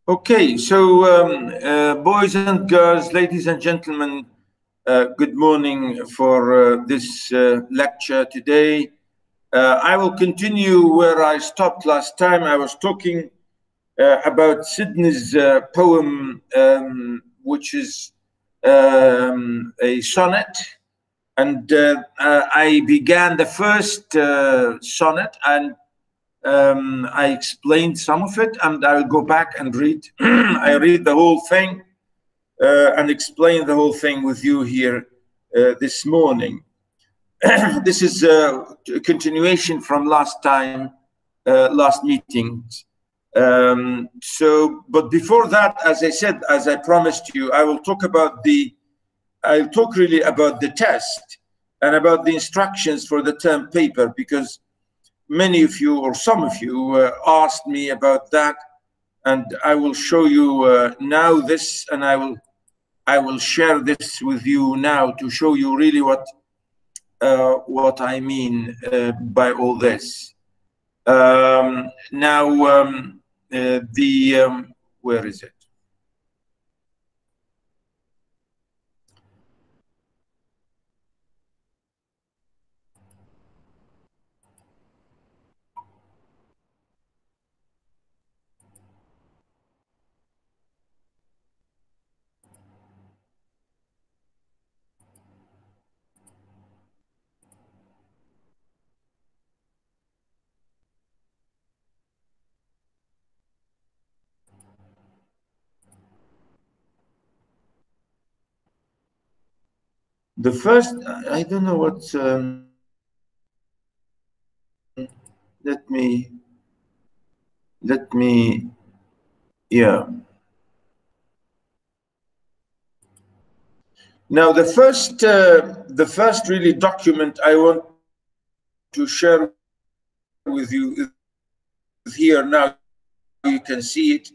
Okay, so boys and girls, ladies and gentlemen, good morning for this lecture today. I will continue where I stopped last time. I was talking about Sidney's poem, which is a sonnet. And I began the first sonnet, and I explained some of it, and I'll go back and read. I read the whole thing and explain the whole thing with you here this morning. This is a continuation from last time, last meetings. But before that, as I said, as I promised you, I'll talk really about the test and about the instructions for the term paper, because many of you, or some of you, asked me about that, and I will show you now this, and I will share this with you now to show you really what I mean by all this. Where is it? The first, I don't know what, let me, yeah. Now, the first really document I want to share with you is here now. You can see it.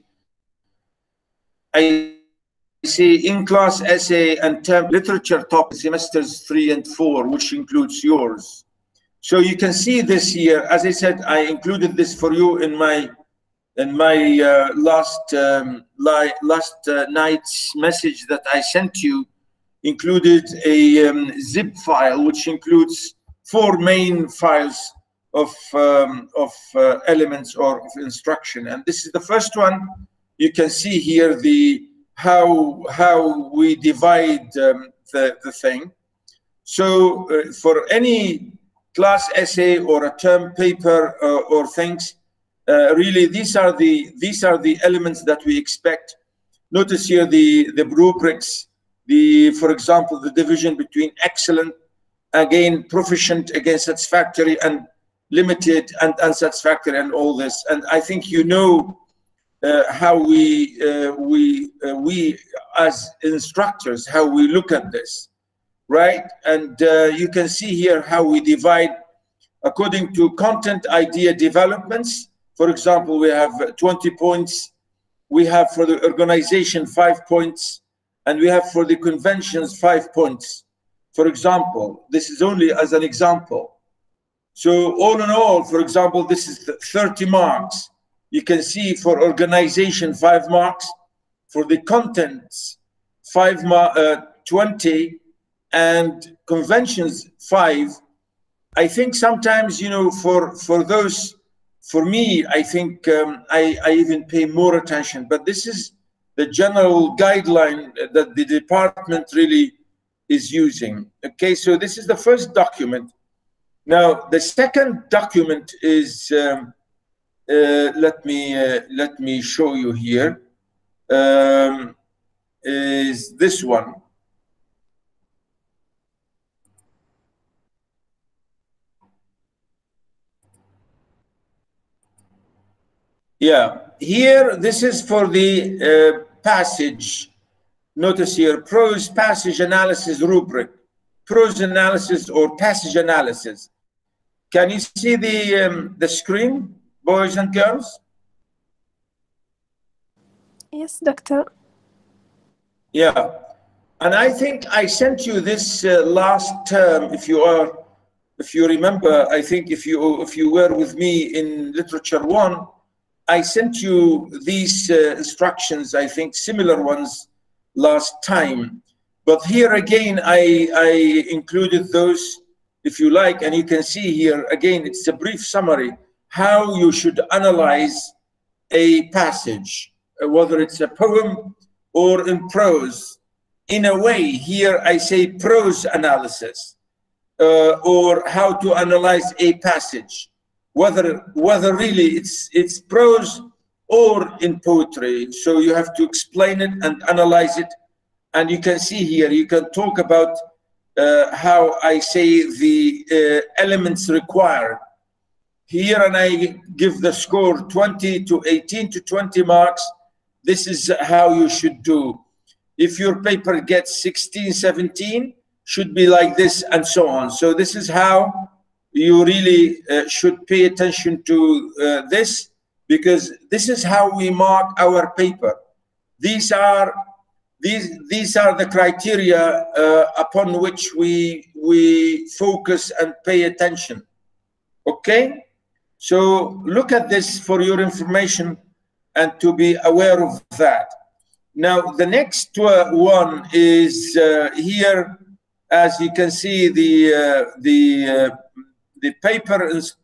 I say in-class essay and term literature topic semesters 3 and 4, which includes yours. So you can see this here. As I said, I included this for you in my last night's message that I sent you. Included a zip file which includes 4 main files of elements or of instruction, and this is the first one. You can see here how we divide the thing. So for any class essay or a term paper or things, really these are the elements that we expect. Notice here the rubrics, for example, the division between excellent, again proficient, again satisfactory, and limited and unsatisfactory, and all this. And I think you know how we as instructors, how we look at this, right? And you can see here how we divide according to content idea developments. For example, we have 20 points. We have for the organization 5 points, and we have for the conventions 5 points. For example, this is only as an example. So all in all, for example, this is 30 marks. You can see for organization 5 marks, for the contents 20, and conventions 5. I think sometimes, you know, for those, for me, I think I even pay more attention, but this is the general guideline that the department really is using. Okay, so this is the first document. Now, the second document is, let me show you here, is this one. Yeah, here, this is for the passage. Notice here, prose passage analysis rubric, prose analysis or passage analysis. Can you see the screen, boys and girls? Yes, doctor. Yeah, and I think I sent you this last term. If you remember, I think if you were with me in literature 1, I sent you these instructions, I think similar ones last time, but here again I included those if you like, and you can see here again it's a brief summary how you should analyze a passage, whether it's a poem or in prose. In a way, here I say prose analysis, or how to analyze a passage, whether really it's prose or in poetry. So you have to explain it and analyze it. And you can see here, you can talk about how I say the elements required. Here, and I give the score 20 to 18 to 20 marks. This is how you should do. If your paper gets 16, 17, should be like this, and so on. So this is how you really should pay attention to this, because this is how we mark our paper. These are the criteria upon which we focus and pay attention. Okay? So look at this for your information and to be aware of that. Now, the next one is here, as you can see, the paper is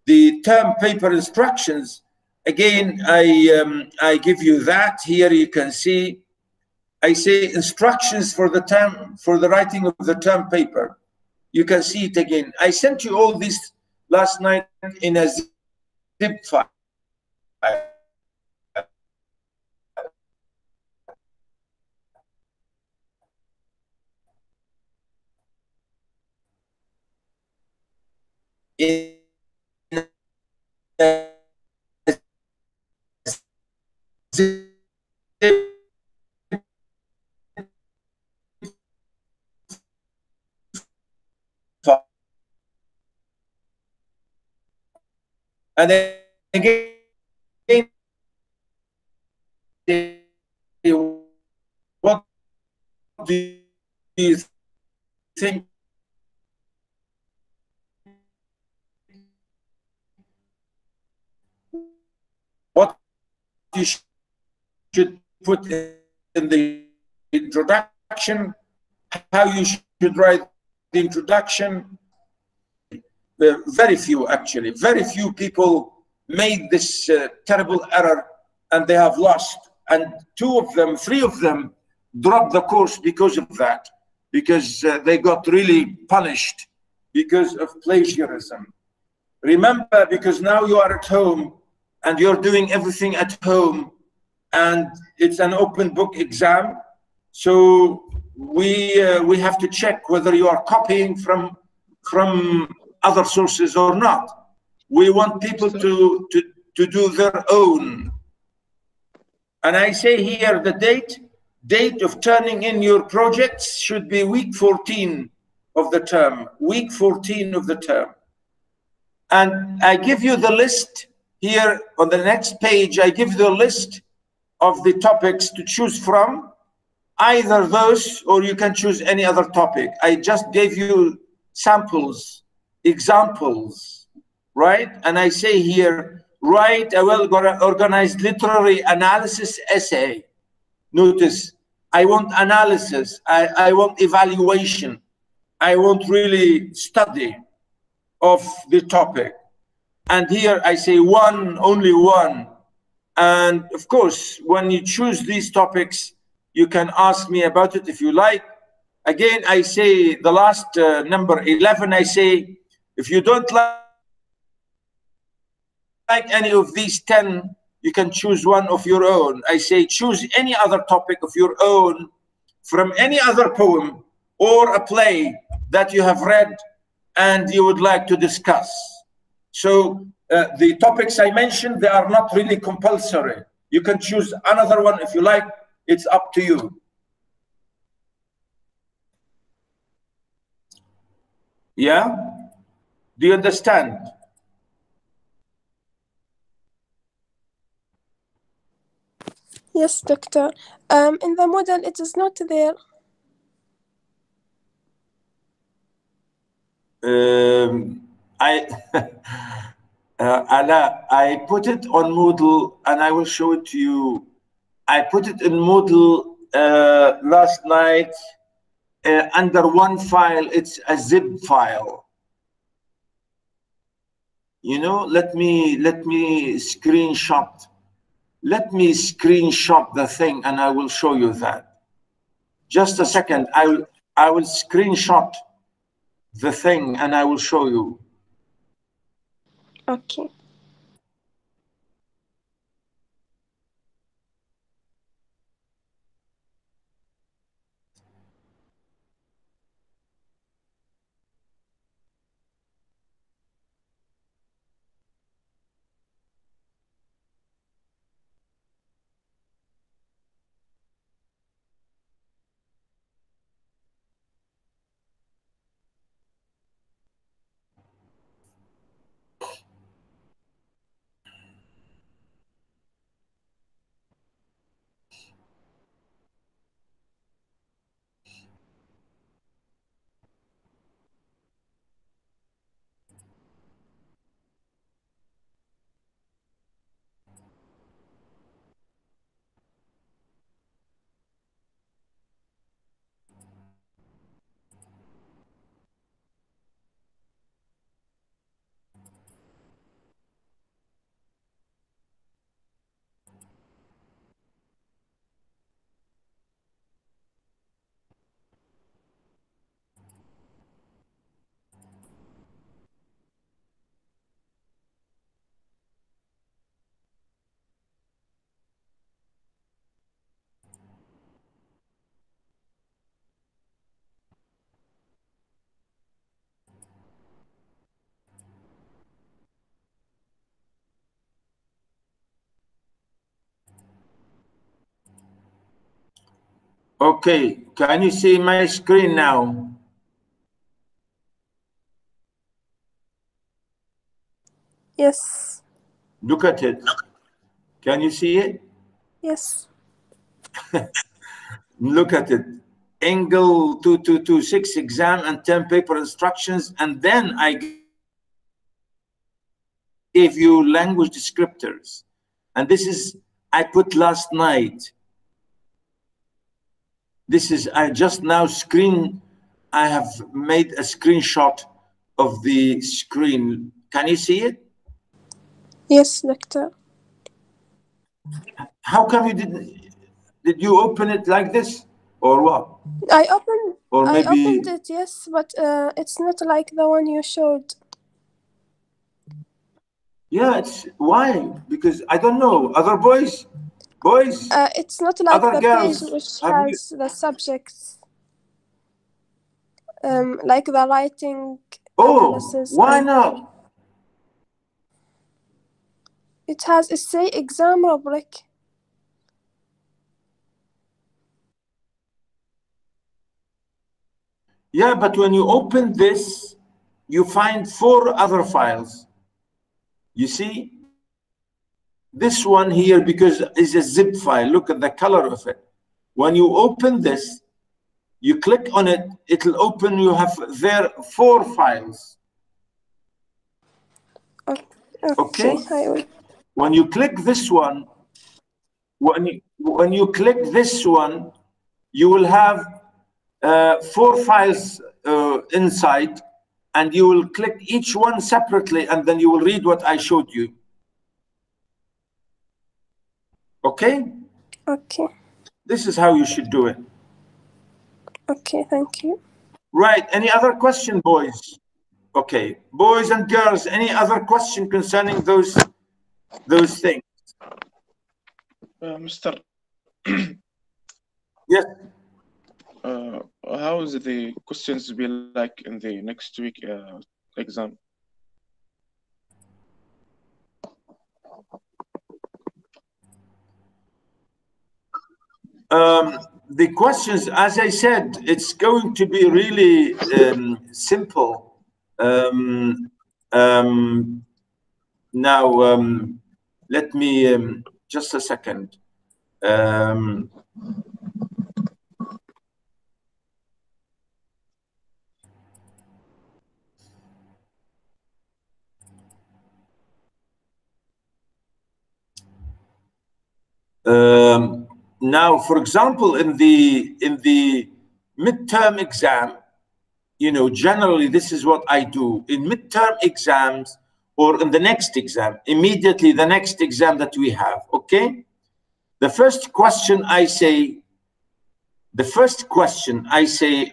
the term paper instructions. Again, I give you that. Here you can see I say instructions for the term, for the writing of the term paper. You can see it again. I sent you all this last night in a zip file. In a zip file. And then again, what do you think what you should put in the introduction, how you should write the introduction? Very few, actually, very few people made this terrible error, and they have lost. And three of them dropped the course because of that, because they got really punished because of plagiarism. Remember, because now you are at home and you're doing everything at home, and it's an open book exam, so we have to check whether you are copying from other sources or not. We want people to do their own. And I say here the date of turning in your projects should be week 14 of the term, week 14 of the term. And I give you the list here on the next page. I give you the list of the topics to choose from, either those or you can choose any other topic. I just gave you samples, examples, right? And I say here, write a well-organized literary analysis essay. Notice, I want analysis, I want evaluation, I want really study of the topic. And here I say one, only one. And of course, when you choose these topics, you can ask me about it if you like. Again, I say the last number 11, I say, if you don't like any of these 10, you can choose one of your own. I say, choose any other topic of your own from any other poem or a play that you have read and you would like to discuss. So the topics I mentioned, they are not really compulsory. You can choose another one if you like. It's up to you. Yeah? Do you understand? Yes, doctor. In the model, it is not there. Ala, I put it on Moodle and I will show it to you. I put it in Moodle last night under one file. It's a zip file. You know, let me screenshot. Let me screenshot the thing and I will show you that. Just a second. I will screenshot the thing and I will show you. Okay. Okay, can you see my screen now? Yes. Look at it. Can you see it? Yes. Look at it. Angle 2226 exam and 10 paper instructions. And then I gave you language descriptors. And this is, I put last night. This is, I just now I have made a screenshot of the screen. Can you see it? Yes, doctor. How come you did you open it like this or what? I opened Or I maybe, opened it, yes, but it's not like the one you showed. yeah, it's why? Because I don't know. Other boys, It's not like other the page girls, which have you? has the subjects, like the writing Oh, analysis, why and not? it has essay exam rubric. Yeah, but when you open this, you find 4 other files. You see, this one here, because it's a zip file. Look at the color of it. When you open this, you click on it, it'll open, you have there 4 files. Okay, Okay? I will. When you click this one, when you click this one, you will have 4 files inside, and you will click each one separately, and then you will read what I showed you. Okay? Okay. This is how you should do it. Okay, thank you. Right. Any other question, boys? Okay. Boys and girls, any other question concerning those things? Mr. Yes. How is the questions be like in the next week exam? The questions, as I said, it's going to be really simple. Now, let me just a second. Now, for example, in the midterm exam, you know, generally this is what I do in midterm exams, or in the next exam, immediately the next exam that we have. Okay, the first question I say,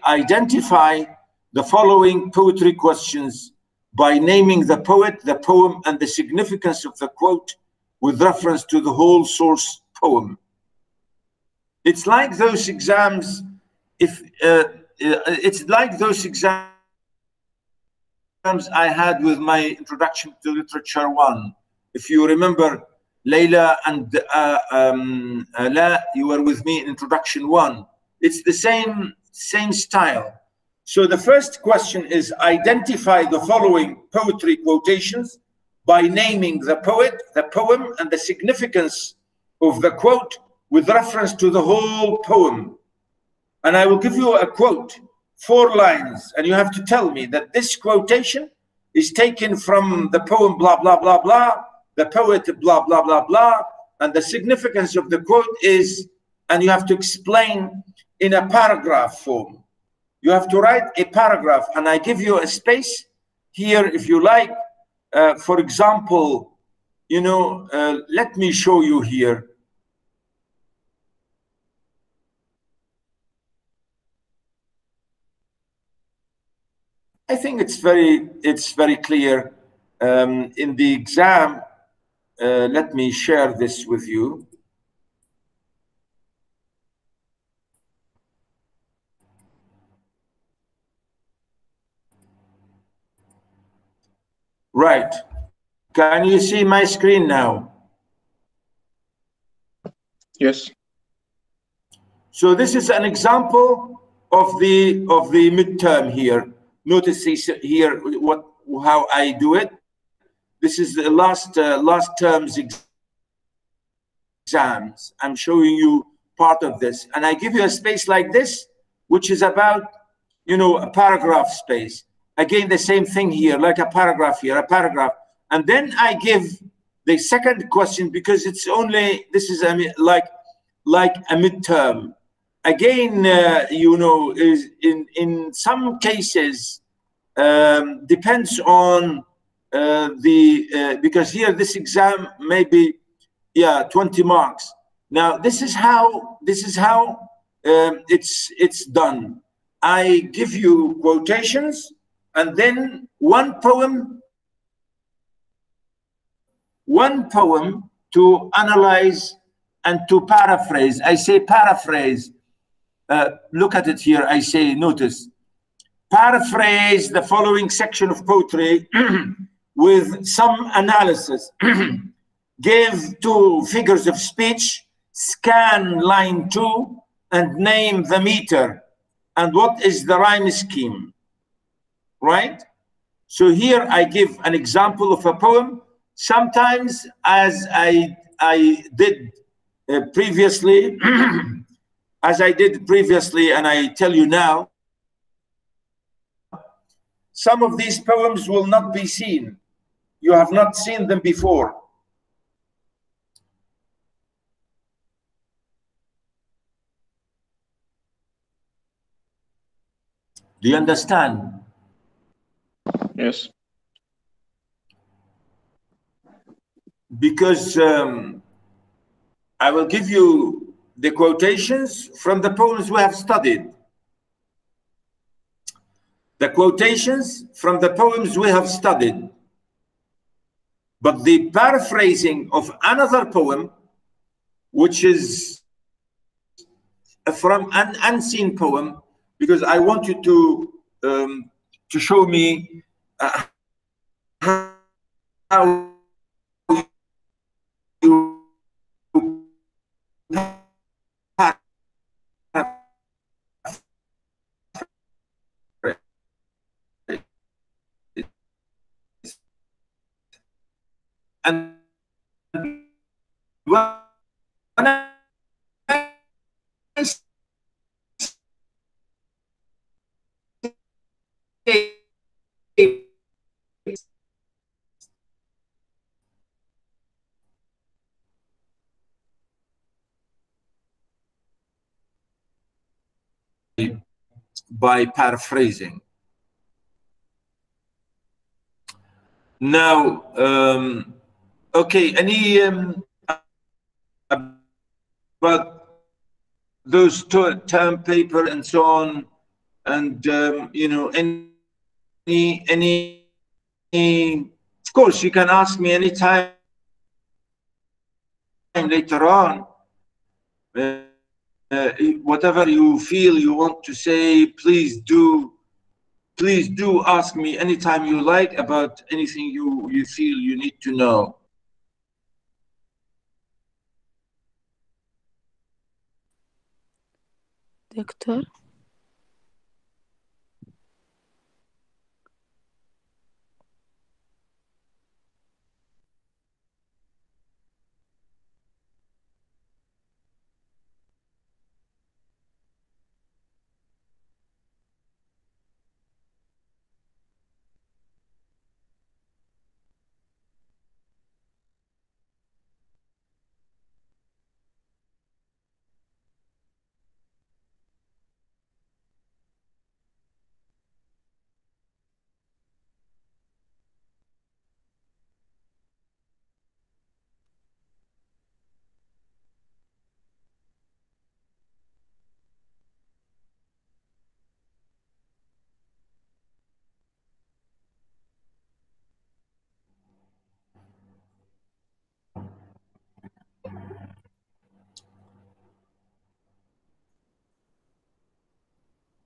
identify the following poetry questions by naming the poet, the poem, and the significance of the quote with reference to the whole source poem. It's like those exams, it's like those exams I had with my Introduction to Literature 1. If you remember, Layla and La, you were with me in Introduction 1. It's the same style. So the first question is identify the following poetry quotations by naming the poet, the poem, and the significance of the quote with reference to the whole poem. And I will give you a quote, 4 lines, and you have to tell me that this quotation is taken from the poem blah, blah, blah, blah, the poet blah, blah, blah, blah, and the significance of the quote is, and you have to explain in a paragraph form. You have to write a paragraph, and I give you a space here if you like. For example, you know, let me show you here. I think it's very clear in the exam. Let me share this with you. Right. Can you see my screen now? Yes. So this is an example of the midterm here. Notice here how I do it. This is the last term's exams. I'm showing you part of this, and I give you a space like this, which is about, you know, a paragraph space. Again, the same thing here, like a paragraph here, a paragraph, and then I give the second question because it's only, this is like a midterm. Again, you know, is in some cases depends on because here this exam may be 20 marks. Now this is how it's done. I give you quotations and then one poem to analyze and to paraphrase. I say paraphrase. Look at it here. I say, notice, paraphrase the following section of poetry with some analysis. Give 2 figures of speech, scan line 2, and name the meter. And what is the rhyme scheme? Right? So here I give an example of a poem. Sometimes, as I did previously, and I tell you now, some of these poems will not be seen. You have not seen them before. Do you understand? Yes. Because I will give you the quotations from the poems we have studied. The quotations from the poems we have studied. But the paraphrasing of another poem, which is from an unseen poem, because I want you to show me how you and when I say paraphrasing. Now, okay, any about those term paper and so on, and you know, any. Of course, you can ask me anytime later on. Whatever you feel you want to say, please do ask me anytime you like about anything you feel you need to know. Doctor?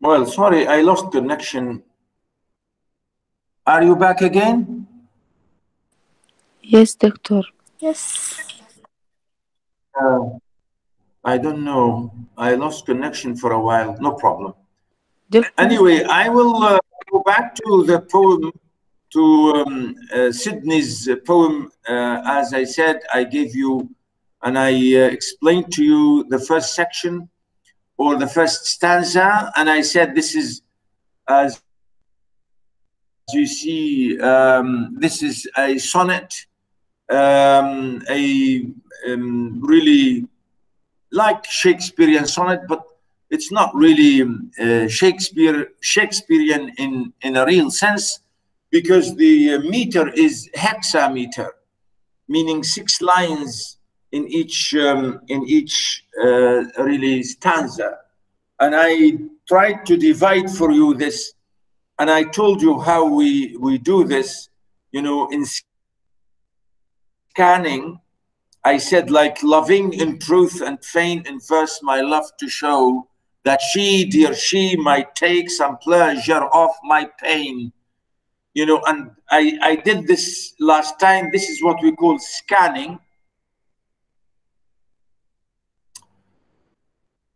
Well, sorry, I lost connection. Are you back again? Yes, doctor. Yes. I don't know. I lost connection for a while. No problem. Doctor? Anyway, I will go back to the poem, to Sidney's poem. As I said, I gave you and I explained to you the first section or the first stanza, and I said this is, as you see, this is a sonnet, really like Shakespearean sonnet, but it's not really Shakespearean in a real sense, because the meter is hexameter, meaning 6 lines in each really stanza. And I tried to divide for you this, and I told you how we do this, you know, in scanning. I said, like, loving in truth and fain in verse my love to show, that she, dear she, might take some pleasure of my pain. You know, and I did this last time. This is what we call scanning.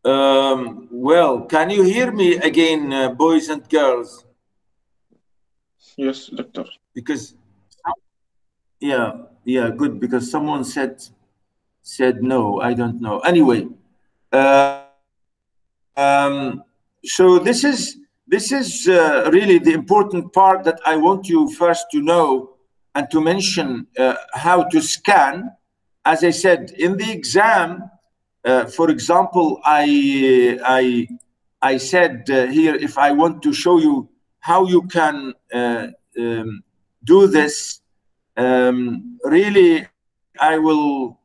Well, can you hear me again, boys and girls? Yes, doctor. Because, yeah, good, because someone said no. I don't know. Anyway, so this is really the important part that I want you first to know and to mention, how to scan. As I said in the exam, for example, I said here, if I want to show you how you can do this, really, I will.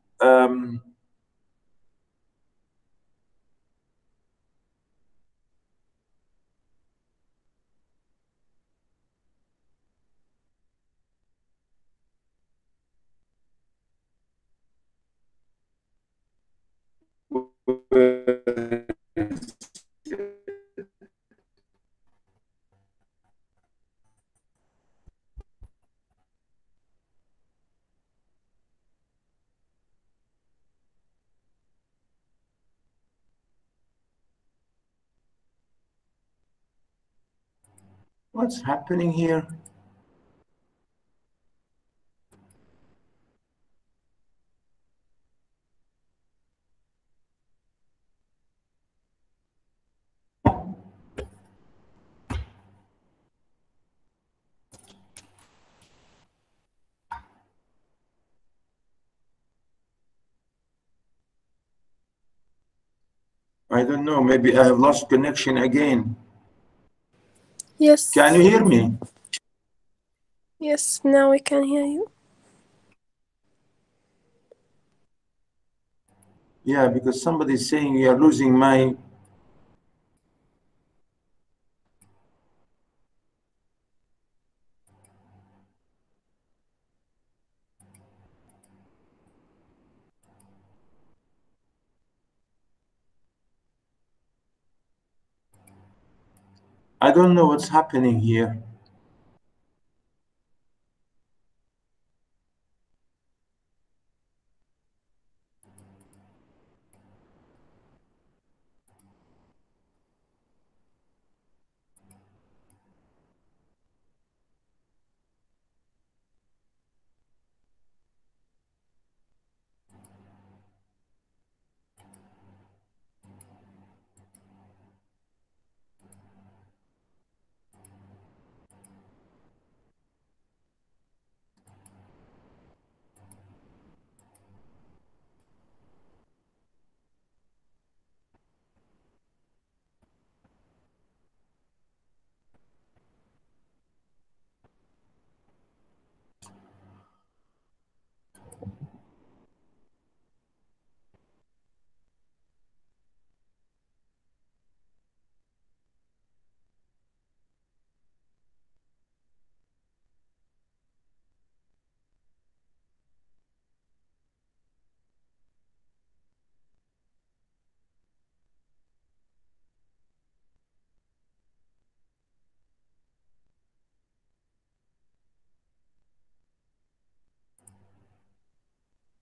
What's happening here? I don't know, maybe I have lost connection again. Yes. Can you hear me? Yes, now we can hear you. Yeah, because somebody's saying you are losing my... I don't know what's happening here.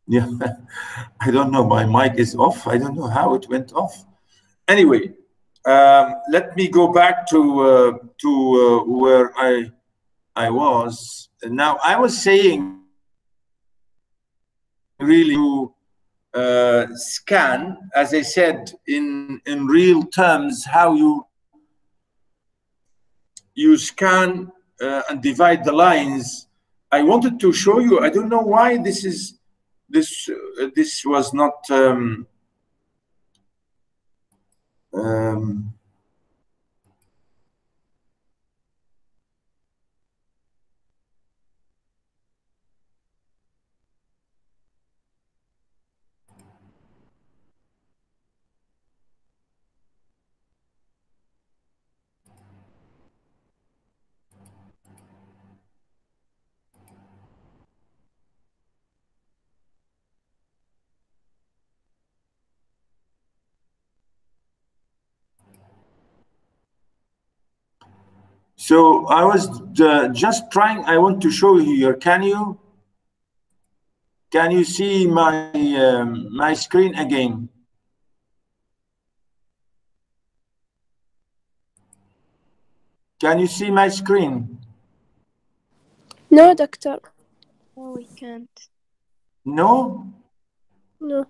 Yeah, I don't know. My mic is off. I don't know how it went off. Anyway, let me go back to where I was. Now, I was saying really to scan, as I said, in real terms, how you scan and divide the lines. I wanted to show you. I don't know why this was not. So I was just trying. I want to show you here. Can you see my my screen again? Can you see my screen? No, doctor. No, we can't. No? No.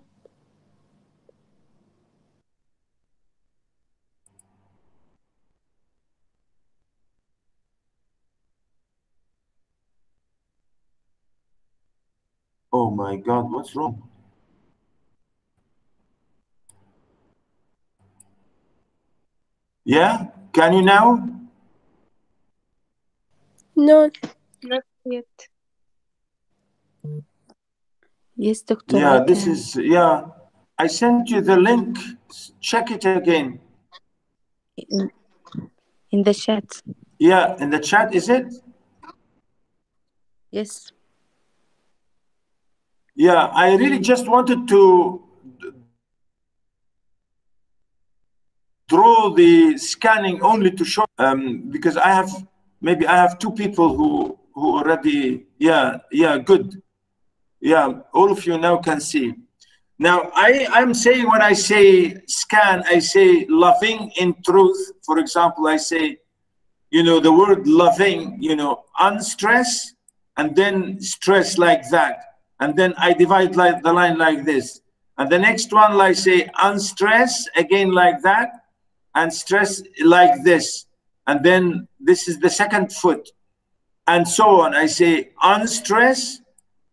Oh my God, what's wrong? Yeah? Can you now? No. Not yet. Yes, doctor. Yeah, I this can. is, yeah. I sent you the link. Check it again. In the chat. Yeah, in the chat, is it? Yes. Yeah, I really just wanted to draw the scanning only to show because maybe I have two people who already, yeah, good. Yeah, all of you now can see. Now, I'm saying when I say scan, I say loving in truth. For example, I say, the word loving, unstress, and then stress like that. And then I divide the line like this. And the next one, I say unstress, again like that, and stress like this. And then this is the second foot. And so on. I say unstress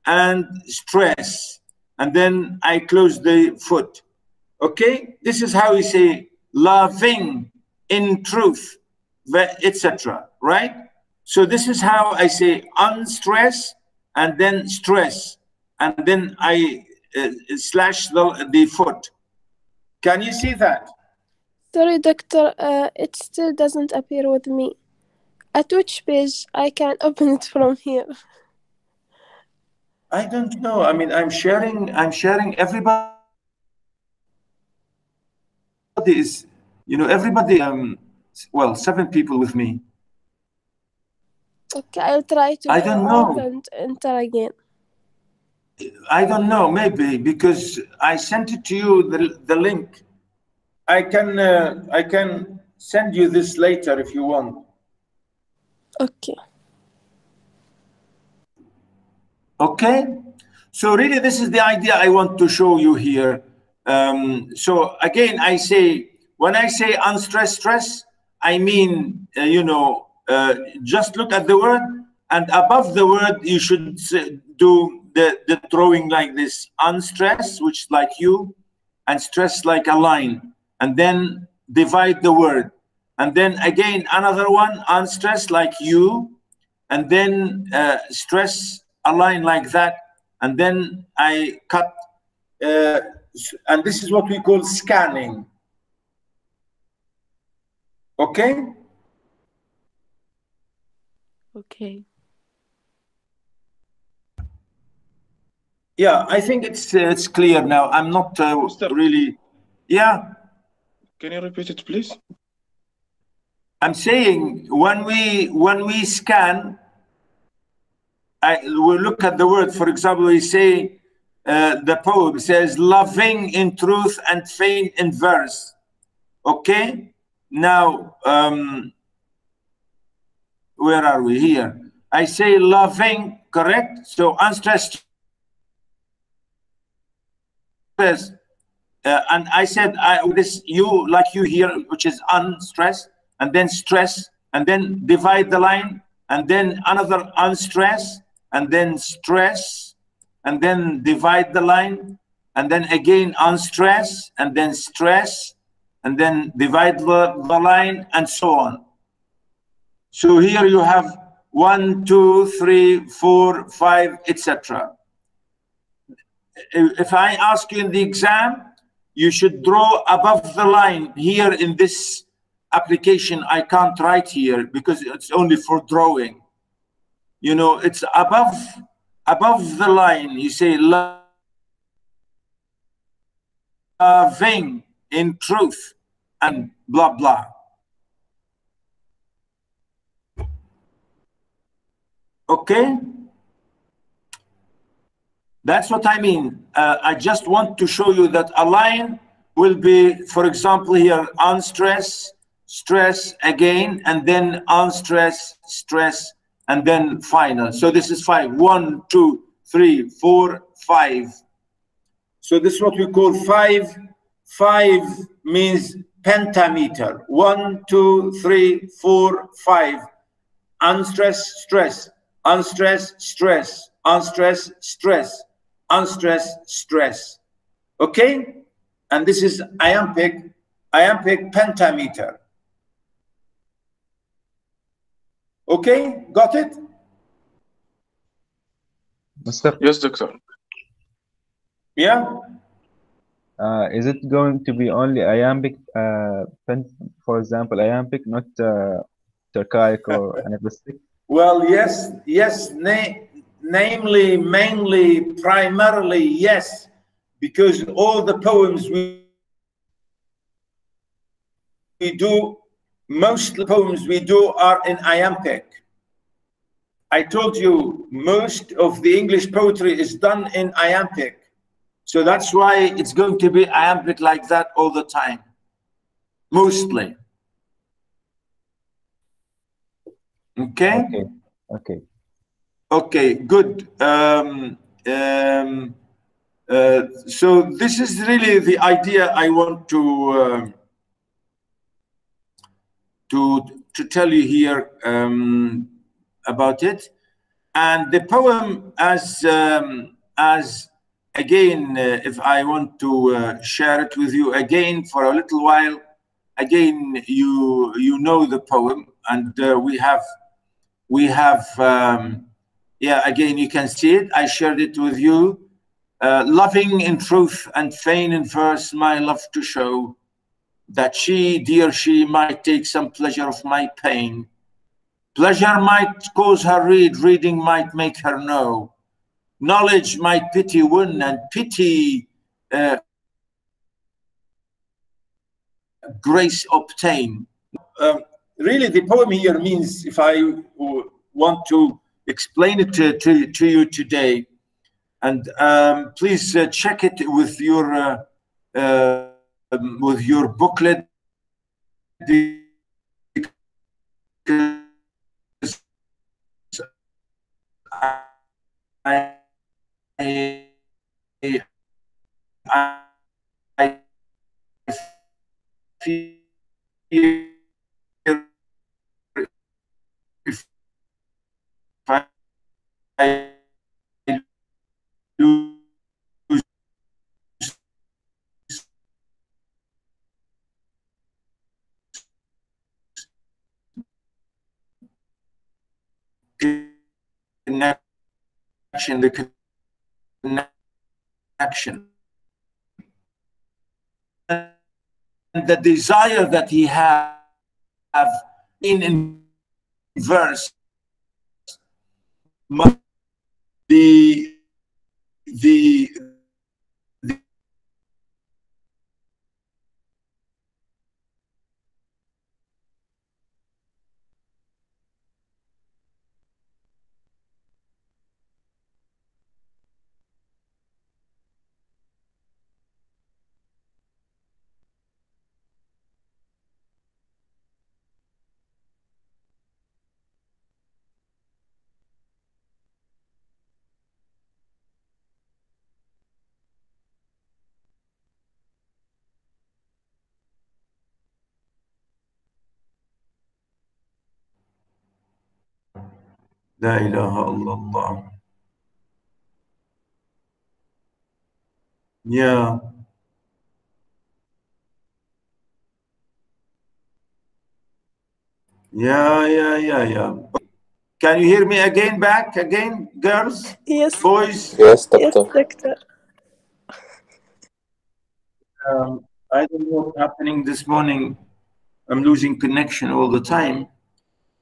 and stress. And then I close the foot. Okay, this is how we say loving in truth, etc. Right? So this is how I say unstress and then stress, and then I slash the foot. Can you see that? Sorry, doctor, it still doesn't appear with me. At which page I can open it from here? I don't know. I mean, I'm sharing everybody is, everybody, well, 7 people with me. Okay, I'll try to I go don't out know. and enter again. I don't know, maybe because I sent it to you, the link. I can send you this later if you want. Okay. Okay? So really, this is the idea I want to show you here. So again, I say, when I say unstressed stress, I mean, just look at the word, and above the word, you should do the drawing like this: unstressed, which is like you, and stress like a line, and then divide the word. And then again, another one, unstressed like you, and then stress a line like that, and then I cut, and this is what we call scanning. Okay? Okay. Yeah, I think it's clear now. I'm not really. Yeah. Can you repeat it, please? I'm saying when we scan, we look at the word. For example, we say the poem says loving in truth and faint in verse. Okay. Now, where are we here? I say loving, correct? So unstressed. And I said this you like you here, which is unstressed, and then stress, and then divide the line, and then another unstressed, and then stress, and then divide the line, and then again unstressed, and then stress, and then divide the line, and so on. So here you have 1, 2, 3, 4, 5, etc. If I ask you in the exam, you should draw above the line. Here in this application, I can't write here because it's only for drawing. It's above the line. You say loving in truth and blah, blah. Okay? That's what I mean. I just want to show you that a line will be, for example, here, unstress, stress again, and then unstress, stress, and then final. So this is 5. 1, 2, 3, 4, 5. So this is what we call 5. 5 means pentameter. 1, 2, 3, 4, 5. Unstress, stress, unstress, stress, unstress, stress, unstress, stress. Okay? And this is iambic pentameter. Okay? Got it? Yes, doctor. Yeah? Is it going to be only iambic, for example, iambic, not Turkic or anaplastic? Well, yes, namely, mainly, primarily, yes, because all the poems we do, most poems we do are in iambic. I told you most of the English poetry is done in iambic. So that's why it's going to be iambic like that all the time, mostly. Okay? Okay. Okay, good. So this is really the idea I want to tell you here about it. And the poem, as again, if I want to share it with you again for a little while, again, you know the poem, and we have yeah, again, you can see it. I shared it with you. Loving in truth and fain in verse, my love to show, that she, dear she, might take some pleasure of my pain. Pleasure might cause her read, reading might make her know. Knowledge might pity win, and pity grace obtain. Really, the poem here means, if I want to explain it to you today, and please check it with your booklet, because I fear if I lose connection, the connection, and the desire that he have in verse, the La ilaha illallah. Yeah. Yeah. Can you hear me again, back again, girls? Yes. Boys? Yes, Yes, doctor. doctor. I don't know what's happening this morning. I'm losing connection all the time.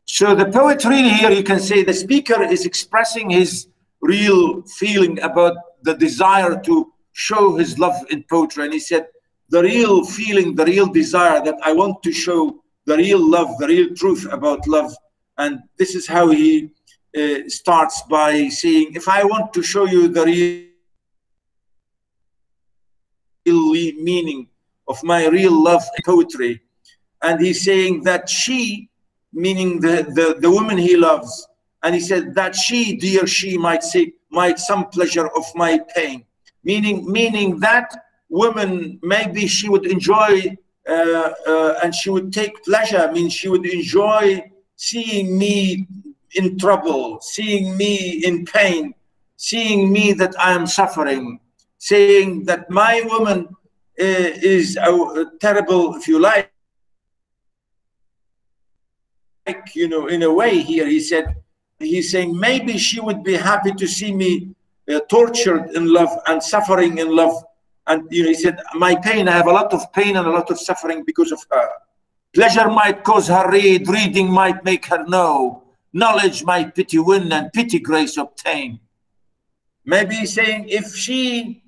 So the poet really here, you can say the speaker is expressing his real feeling about the desire to show his love in poetry. And he said, the real feeling, the real desire that I want to show the real love, the real truth about love. And this is how he starts by saying, if I want to show you the real meaning of my real love in poetry. And he's saying that she, meaning the woman he loves, and he said that she, dear she, might some pleasure of my pain, meaning that woman, maybe she would enjoy and she would take pleasure, means she would enjoy seeing me in trouble, seeing me in pain, seeing me that I am suffering, saying that my woman is terrible, if you like, you know, in a way here, he said, he's saying maybe she would be happy to see me tortured in love and suffering in love. And, you know, he said, my pain, I have a lot of pain and a lot of suffering because of her. Pleasure might cause her read, reading might make her know, knowledge might pity win, and pity grace obtain. Maybe he's saying if she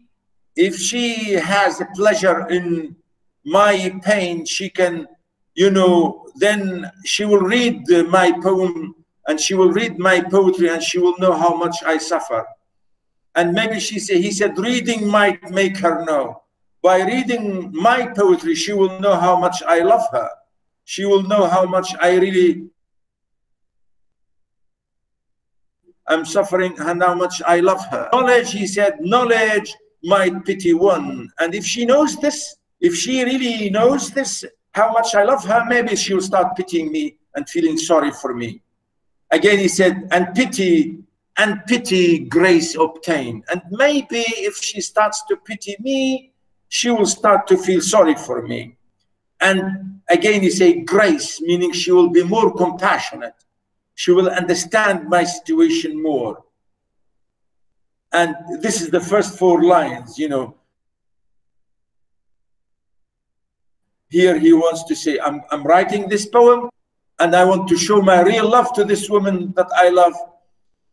has a pleasure in my pain, she can, you know, then she will read my poem and she will read my poetry and she will know how much I suffer. And maybe he said, reading might make her know. By reading my poetry, she will know how much I love her. She will know how much I really am suffering and how much I love her. Knowledge, he said, knowledge might pity one. And if she knows this, if she really knows this, how much I love her, maybe she'll start pitying me and feeling sorry for me. Again, he said, and pity and pity grace obtain. And maybe if she starts to pity me, she will start to feel sorry for me. And again, you say grace, meaning she will be more compassionate. She will understand my situation more. And this is the first 4 lines, you know. Here he wants to say, I'm writing this poem and I want to show my real love to this woman that I love.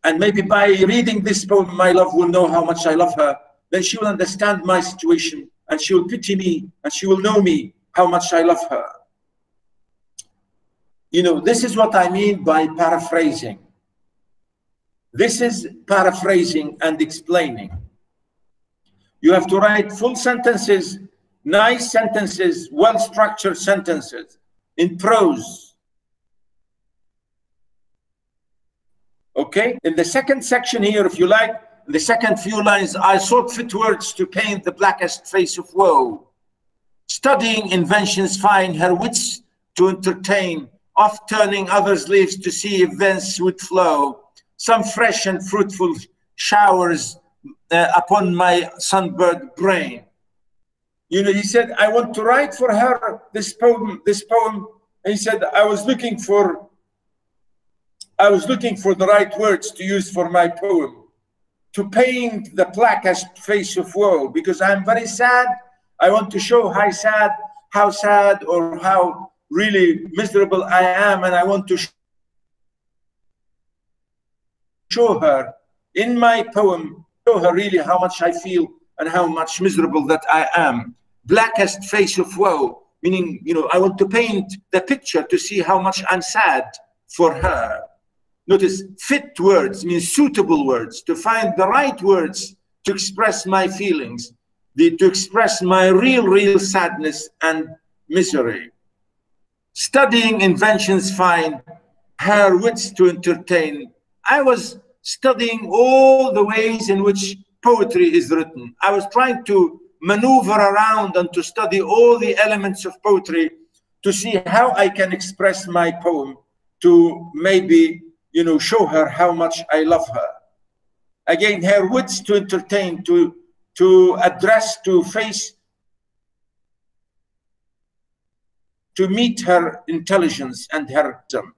And maybe by reading this poem, my love will know how much I love her. Then she will understand my situation and she will pity me and she will know me, how much I love her. You know, this is what I mean by paraphrasing. This is paraphrasing and explaining. You have to write full sentences, nice sentences, well-structured sentences in prose. Okay? In the second section here, if you like, in the second few lines, I sought fit words to paint the blackest face of woe. Studying inventions fine, her wits to entertain, oft turning others' leaves to see if thence would flow some fresh and fruitful showers upon my sunburned brain. You know, he said, I want to write for her this poem. And he said, I was looking for the right words to use for my poem, to paint the blackest face of woe, because I'm very sad. I want to show how sad or how really miserable I am, and I want to show her in my poem, show her really how much I feel and how much miserable that I am. Blackest face of woe, meaning, you know, I want to paint the picture to see how much I'm sad for her. Notice, fit words means suitable words, to find the right words to express my feelings, to express my real sadness and misery. Studying inventions fine, her wits to entertain. I was studying all the ways in which poetry is written. I was trying to maneuver around and to study all the elements of poetry to see how I can express my poem, to maybe, you know, show her how much I love her. Again, her wits to entertain, to address, to face, to meet her intelligence and her wisdom.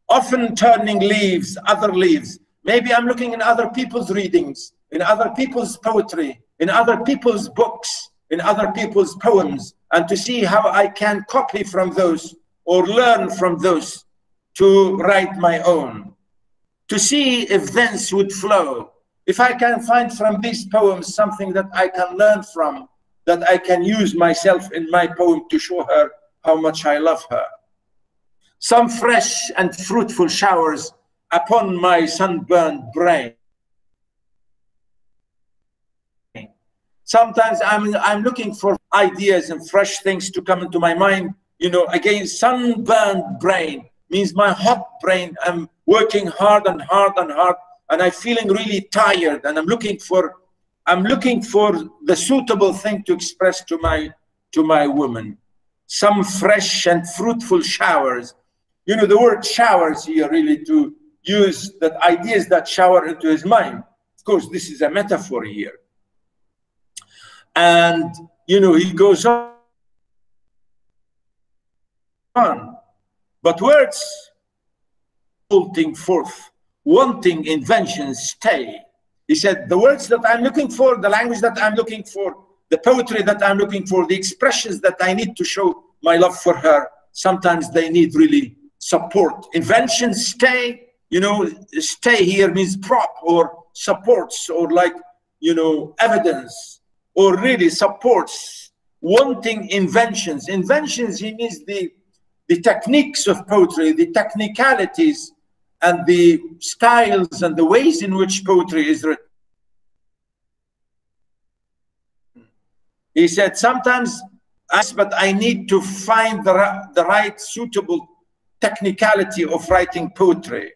Often turning leaves, other leaves. Maybe I'm looking in other people's readings, in other people's poetry, in other people's books, in other people's poems, and to see how I can copy from those or learn from those to write my own. To see if thence would flow. If I can find from these poems something that I can learn from, that I can use myself in my poem to show her how much I love her. Some fresh and fruitful showers upon my sunburned brain. Sometimes I'm looking for ideas and fresh things to come into my mind. You know, again, sunburned brain means my hot brain. I'm working hard and hard and hard, and I'm feeling really tired, and I'm looking for the suitable thing to express to my woman. Some fresh and fruitful showers. You know, the word showers here really to use that ideas that shower into his mind. Of course, this is a metaphor here. And, you know, he goes on. But words bolting forth, wanting inventions stay. He said, the words that I'm looking for, the language that I'm looking for, the poetry that I'm looking for, the expressions that I need to show my love for her, sometimes they need really support. Inventions stay, you know, stay here means prop or supports or like, you know, evidence or really supports. Wanting inventions. Inventions, he means the techniques of poetry, the technicalities and the styles and the ways in which poetry is written. He said, sometimes but I need to find the right suitable technicality of writing poetry.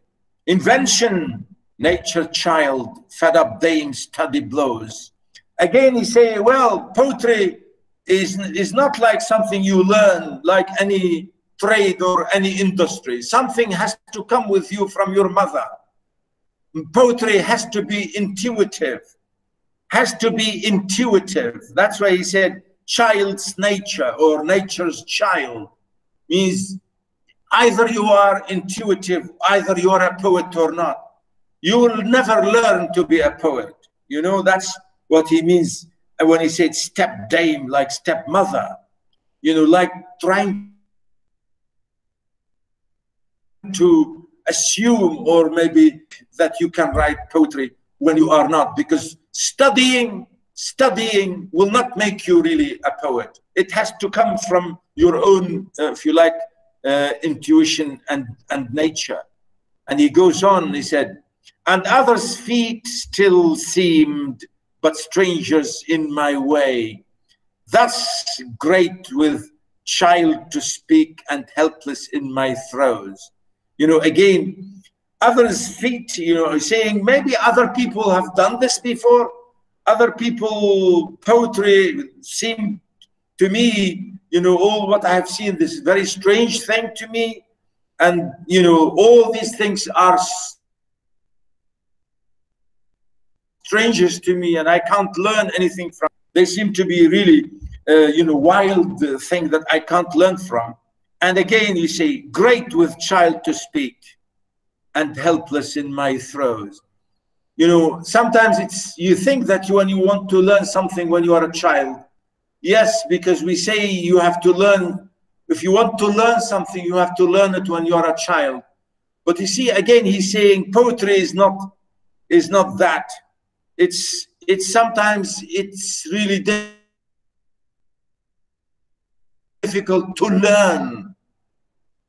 Invention, nature child, fed up dame study blows. Again, he say, well, poetry is not like something you learn like any trade or any industry. Something has to come with you from your mother. poetry has to be intuitive, has to be intuitive. That's why he said child's nature or nature's child, means either you are intuitive, either you are a poet or not. You will never learn to be a poet. You know, that's what he means when he said stepdame, like stepmother, you know, like trying to assume or maybe that you can write poetry when you are not, because studying will not make you really a poet. It has to come from your own, if you like, intuition and nature. And he goes on, he said, and others' feet still seemed but strangers in my way. Thus great with child to speak and helpless in my throes. You know, again, others' feet, you know, saying maybe other people have done this before. Other people, poetry seemed to me, you know, all what I have seen, this very strange thing to me. And, you know, all these things are strangers to me and I can't learn anything from. They seem to be really, you know, wild thing that I can't learn from. And again, you say, great with child to speak and helpless in my throes. You know, sometimes it's, you think that when you want to learn something when you are a child, yes, because we say you have to learn, if you want to learn something, you have to learn it when you are a child. But you see, again, he's saying poetry is not that. It's sometimes it's really difficult to learn.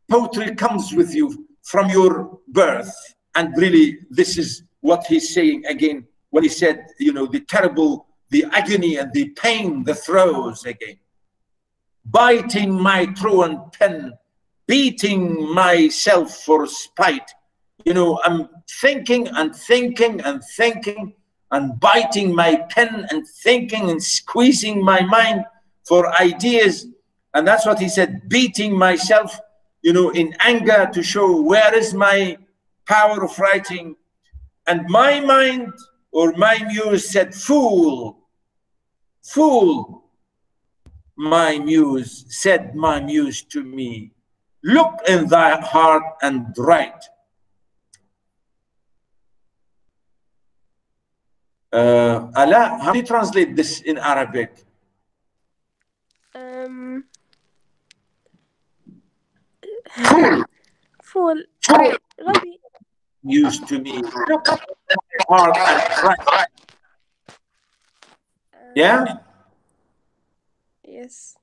Poetry comes with you from your birth. And really, this is what he's saying again, when he said, you know, the terrible, the agony and the pain, the throes again. Biting my truant pen, beating myself for spite. You know, I'm thinking and thinking and thinking and biting my pen and thinking and squeezing my mind for ideas. And that's what he said, beating myself, you know, in anger to show where is my power of writing. And my mind or my muse said, fool, fool. My muse said, my muse to me, look in thy heart and write. Ala, how do you translate this in Arabic? Fool. غبي. Muse to me, look in thy heart and write. Yeah? Yes.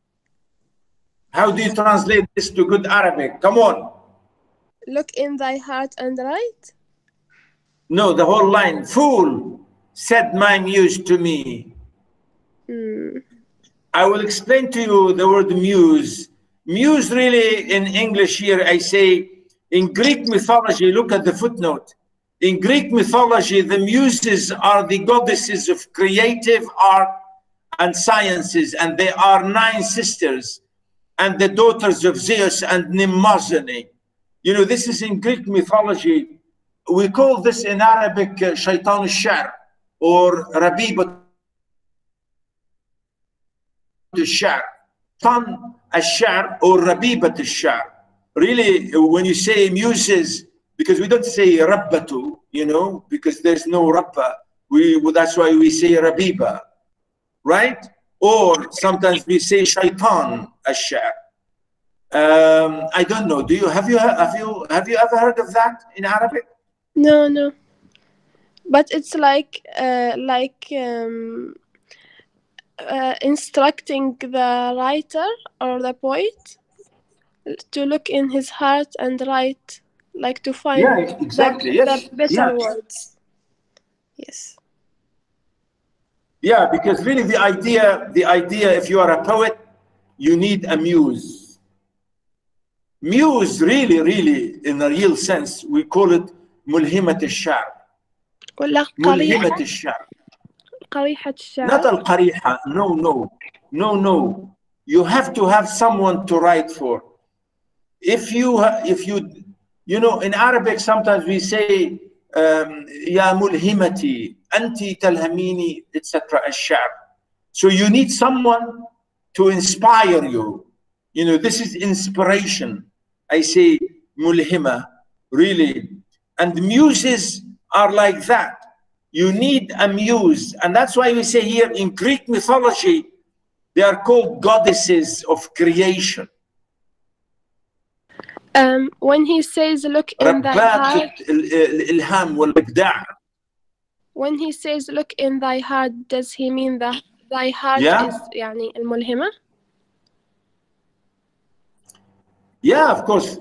How do you translate this to good Arabic? Come on. Look in thy heart and write. No, the whole line. Fool, said my muse to me. I will explain to you the word muse. Muse really in English here, I say, in Greek mythology, look at the footnote. In Greek mythology, the muses are the goddesses of creative art and sciences, and they are 9 sisters and the daughters of Zeus and Mnemosyne. You know, this is in Greek mythology. We call this in Arabic Shaitan al-Shar or Rabibat al-Shar. Shaitan al-Shar or Rabibat al-Shar. Really, when you say muses, because we don't say Rabbatu, you know, because there's no Rabba. That's why we say Rabiba. Right? Or sometimes we say Shaitan al-Shar. I don't know. Do you have you ever heard of that in Arabic? No. But it's like instructing the writer or the poet to look in his heart and write, like to find exactly. the better words. Yes. Yeah, because really the idea, if you are a poet, you need a muse. Muse, really, in a real sense, we call it mulhimat al-shar. Mulhimat al-shar. Not al-qariha. No. You have to have someone to write for. If you know, in Arabic, sometimes we say يا ملهمتي أنت تلهميني etc. الشعر. So you need someone to inspire you. You know, this is inspiration. I say mulhima, really. And muses are like that. You need a muse. And that's why we say here in Greek mythology, they are called goddesses of creation. When he says, look in thy heart, الإلهام والإبداع. when he says, look in thy heart, does he mean that thy heart is يعني الملهمة? Yeah, of course.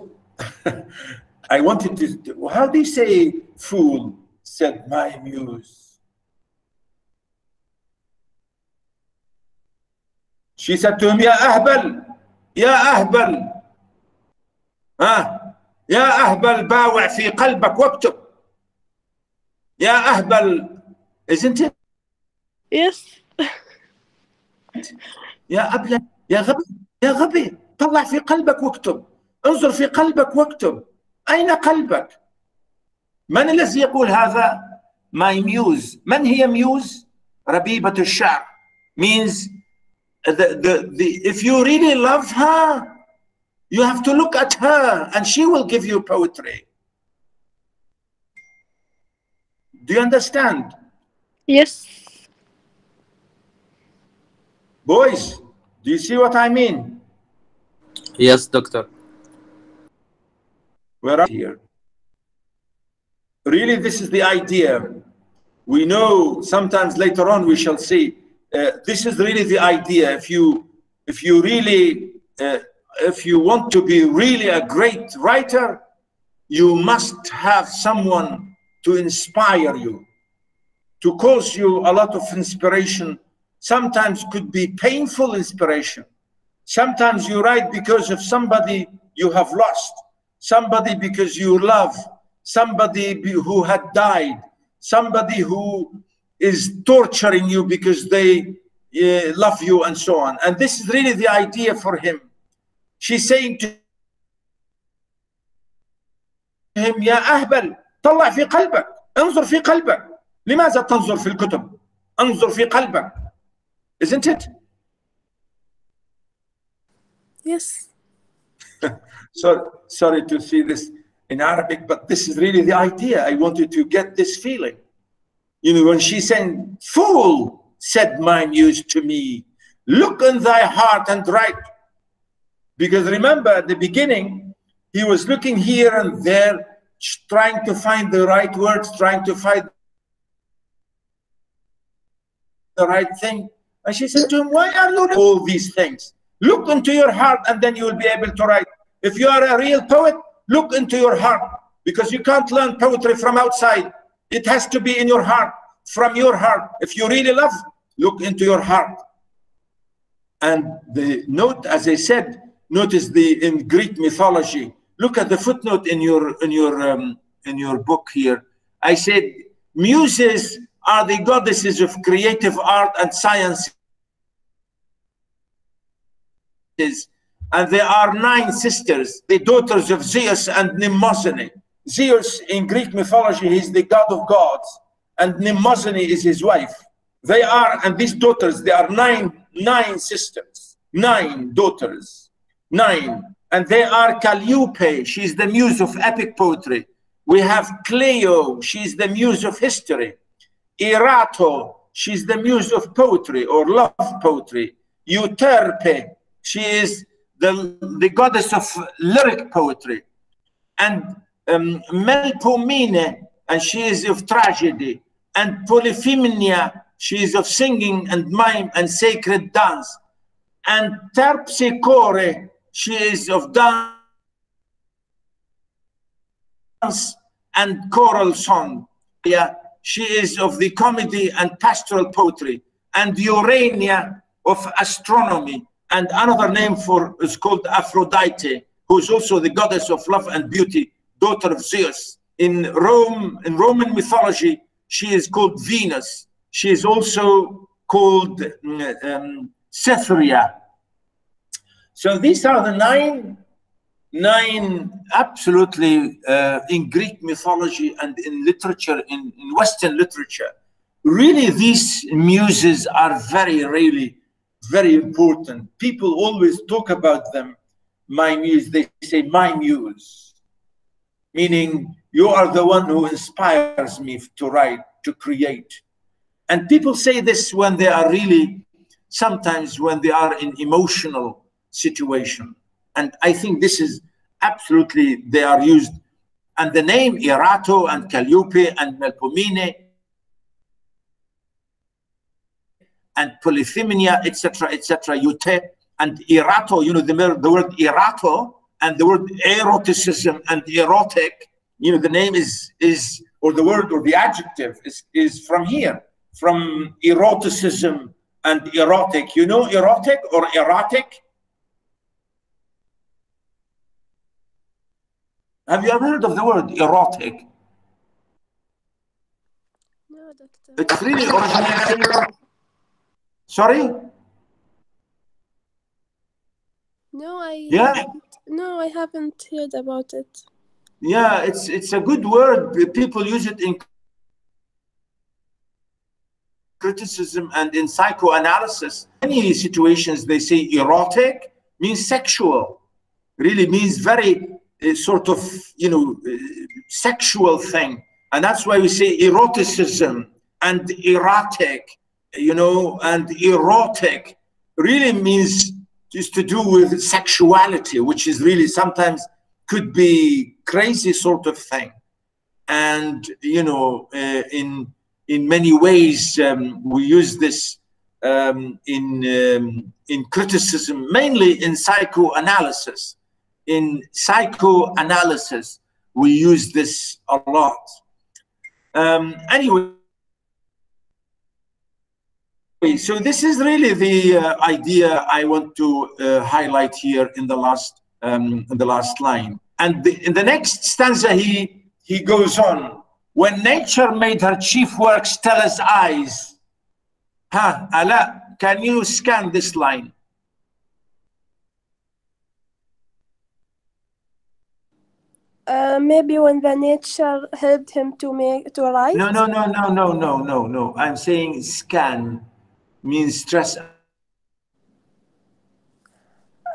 I wanted to, how do you say fool, said my muse? She said to him, يا أهبل, يا أهبل, يا أهبل باوع في قلبك واكتب. يا أهبل, isn't it? Yes. يا أبلة، يا غبي، يا غبي، طلع في قلبك واكتب. انظر في قلبك واكتب. أين قلبك؟ من الذي يقول هذا؟ My muse. من هي muse؟ ربيبة الشعر. Means if you really love her, you have to look at her and she will give you poetry. Do you understand? Yes. Boys, do you see what I mean? Yes, doctor. We're here. Really, this is the idea. We know sometimes later on we shall see this is really the idea. If you really if you want to be really a great writer, you must have someone to inspire you, to cause you a lot of inspiration. Sometimes could be painful inspiration. Sometimes you write because of somebody you have lost, somebody because you love, somebody who had died, somebody who is torturing you because they love you and so on. And this is really the idea for him. She's saying to him, يا أهبل طلع في قلبك، انظر في قلبك. لماذا تنظر في الكتب؟ انظر في قلبك. Isn't it? Yes. Sorry to see this in Arabic, but this is really the idea. I wanted to get this feeling. You know, when she's saying, fool, said my muse to me, look in thy heart and write. Because remember, at the beginning, he was looking here and there, trying to find the right words, trying to find the right thing. And she said to him, why are you doing all these things? Look into your heart and then you will be able to write. If you are a real poet, look into your heart, because you can't learn poetry from outside. It has to be in your heart, from your heart. If you really love, look into your heart. And the note, as I said, notice in Greek mythology. Look at the footnote in your book here. I said, muses are the goddesses of creative art and sciences. And there are 9 sisters, the daughters of Zeus and Mnemosyne. Zeus in Greek mythology, he's the god of gods, and Mnemosyne is his wife. They are, and these daughters, they are 9 sisters, 9 daughters, 9. And they are Calliope, she's the muse of epic poetry. We have Cleo, she's the muse of history. Erato, she's the muse of poetry or love poetry. Euterpe, she is the goddess of lyric poetry. And Melpomene, and she is of tragedy. And Polyphemia, she is of singing and mime and sacred dance. And Terpsichore, she is of dance and choral song. Yeah, she is of the comedy and pastoral poetry. And Urania of astronomy. And another name is called Aphrodite, who is also the goddess of love and beauty, daughter of Zeus. In Roman mythology, she is called Venus. She is also called Cytherea. So these are the 9 9 absolutely in Greek mythology and in literature, in Western literature. Really, these muses are really very important. People always talk about them. My muse, they say my muse, meaning you are the one who inspires me to write, to create. And people say this when they are really, sometimes when they are in emotional situation. And I think this is absolutely, they are used. And the name Erato and Calliope and Melpomene and Polyphemia, etc., Ute and Erato, you know, the word Erato and the word eroticism and erotic, you know, the name is or the word or the adjective is from here, from eroticism and erotic. You know erotic or erotic? Have you ever heard of the word erotic? No, doctor. It's really originated. Sorry? No, Yeah. I haven't heard about it. Yeah, it's a good word. People use it in criticism and in psychoanalysis. Many situations they say erotic means sexual, really means very sort of, you know, sexual thing. And that's why we say eroticism and erotic, you know, and erotic really means just to do with sexuality, which is really sometimes could be crazy sort of thing. And, you know, in many ways, we use this in criticism, mainly in psychoanalysis. In psychoanalysis, we use this a lot. Anyway, so this is really the idea I want to highlight here in the last line. And in the next stanza, he goes on. When nature made her chief work Stella's eyes. Ala, can you scan this line? Maybe when the nature helped him to write. No. I'm saying scan means stress,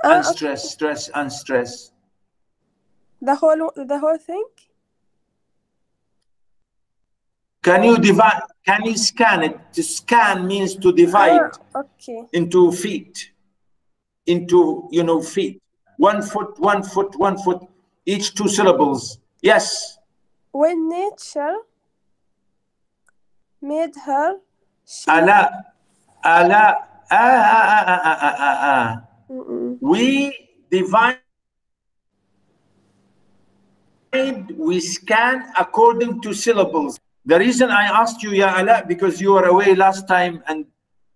unstress, stress, unstress. The whole thing. Can you divide? Can you scan it? To scan means to divide into feet, into, you know, feet. 1 foot, 1 foot, 1 foot, each 2 syllables. Yes. When nature made her. We divide. We scan according to syllables. The reason I asked you, Ya Ala, because you were away last time and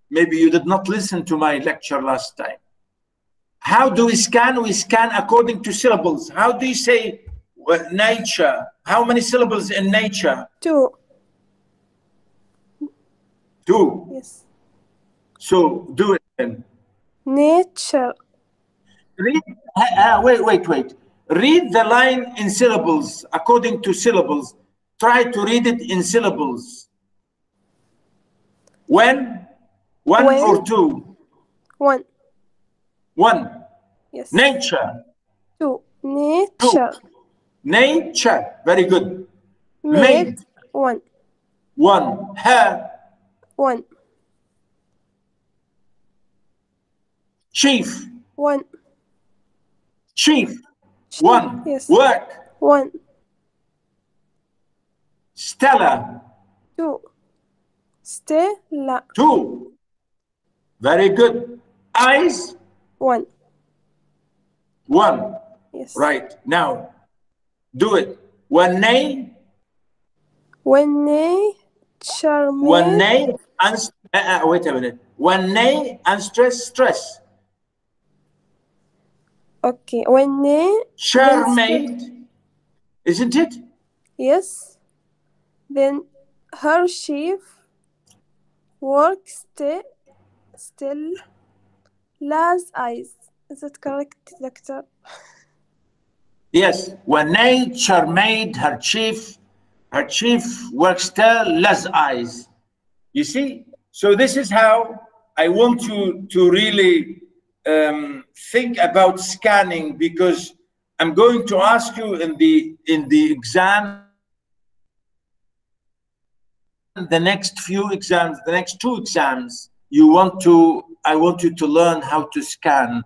maybe you did not listen to my lecture last time. How do we scan? We scan according to syllables. How do you say nature? How many syllables in nature? 2. 2. Yes. So do it then. Nature. Read. Wait. Read the line in syllables, according to syllables. Try to read it in syllables. When? One or 2? 1. 1. Yes. Nature. 2. Nature. 2. Nature. Very good. Made. 1. 1. Her. 1. Chief. 1. Chief. 1. Yes. Work. 1. Stella. 2. Stella. 2. Very good. Eyes. 1. 1. Yes. Right. Now, do it. When nature made. Wait a minute. When and stress. Okay. When nature made, isn't it? Yes. Then her chief work still Last eyes. Is it correct, doctor? Yes, when nature made her chief works Stella's eyes. You see? So this is how I want you to really think about scanning, because I'm going to ask you in the exam, the next few exams, the next 2 exams, I want you to learn how to scan,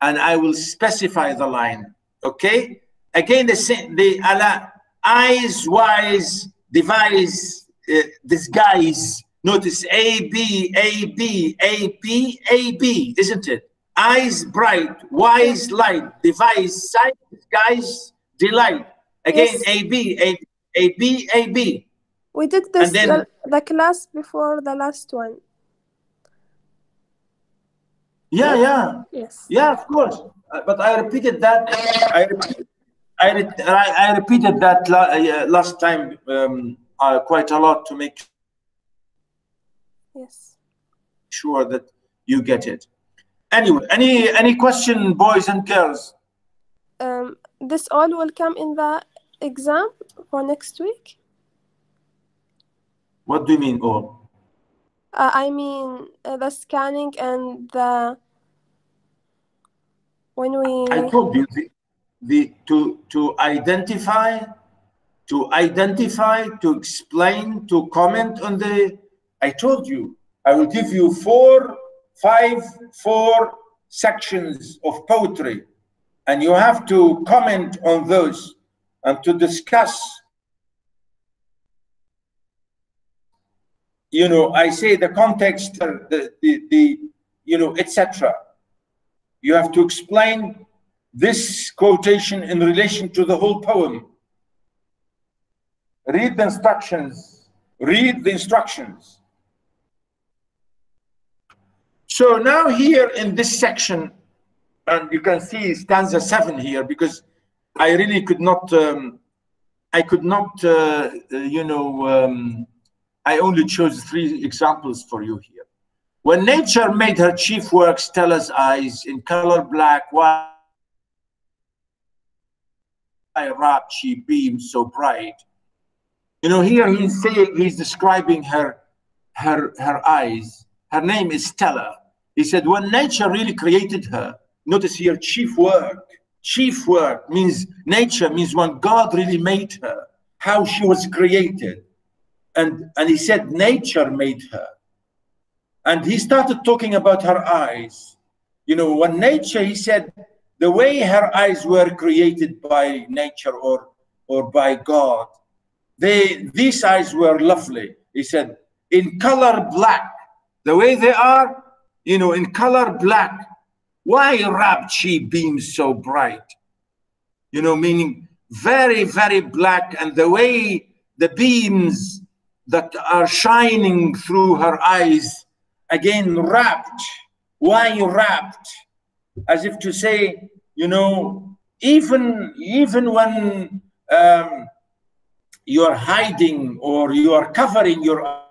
and I will specify the line. Okay? Again, the eyes, wise, devise, disguise. Notice A, B, A, B, A, B, A, B, isn't it? Eyes bright, wise light, devise, sight, disguise, delight. Again, Yes. A, B, A, A, B, A, B. We did this And then, the class before the last one. yeah, yeah, Yes. yeah, of course. But I repeated that. I repeated that last time quite a lot to make Yes. sure that you get it. Anyway, any question, boys and girls? This all will come in the exam for next week. What do you mean all? I mean the scanning and the when we. I told you to identify, to explain, to comment on the. I told you I will give you 4 sections of poetry, and you have to comment on those and to discuss. You know, I say the context, the you know, etc. You have to explain this quotation in relation to the whole poem. Read the instructions. Read the instructions. So now here in this section, and you can see stanza 7 here, because I really could not, you know, I only chose 3 examples for you here. When nature made her chief work Stella's eyes in color black, why wrapped she beamed so bright? You know, here he's describing her eyes. Her name is Stella. He said, when nature really created her, notice here, chief work. Chief work means nature, means when God really made her, how she was created. And he said, nature made her. And he started talking about her eyes. You know, when nature, he said, the way her eyes were created by nature or by God, these eyes were lovely. He said, in color black, the way they are, you know, in color black, why wrapped she beams so bright? You know, meaning very, very black, and the way the beams that are shining through her eyes, again, wrapped. Why wrapped? As if to say, you know, even when you are hiding or you are covering your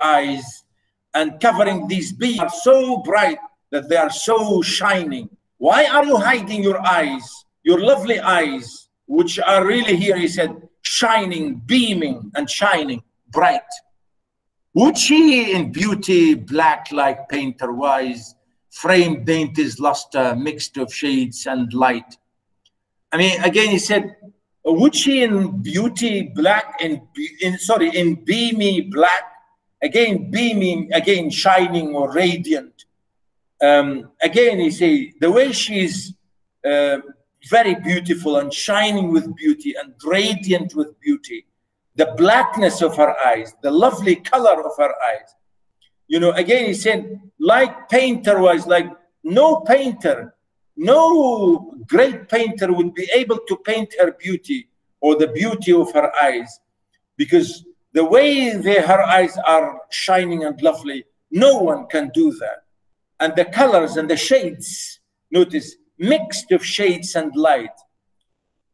eyes and covering these beams are so bright that they are so shining. Why are you hiding your eyes, your lovely eyes, which are really here, he said, shining, beaming and shining, bright? Would she in beauty black like painter wise, framed dainty's luster mixed of shades and light? I mean, again, he said, would she in beauty black, in beamy black, again, beaming, again, shining or radiant. Again, he say, the way she's very beautiful and shining with beauty and radiant with beauty, the blackness of her eyes, the lovely color of her eyes. You know, again, he said, like painter-wise, like no painter, no great painter would be able to paint her beauty or the beauty of her eyes, because the way her eyes are shining and lovely, no one can do that. And the colors and the shades, notice, mixed of shades and light.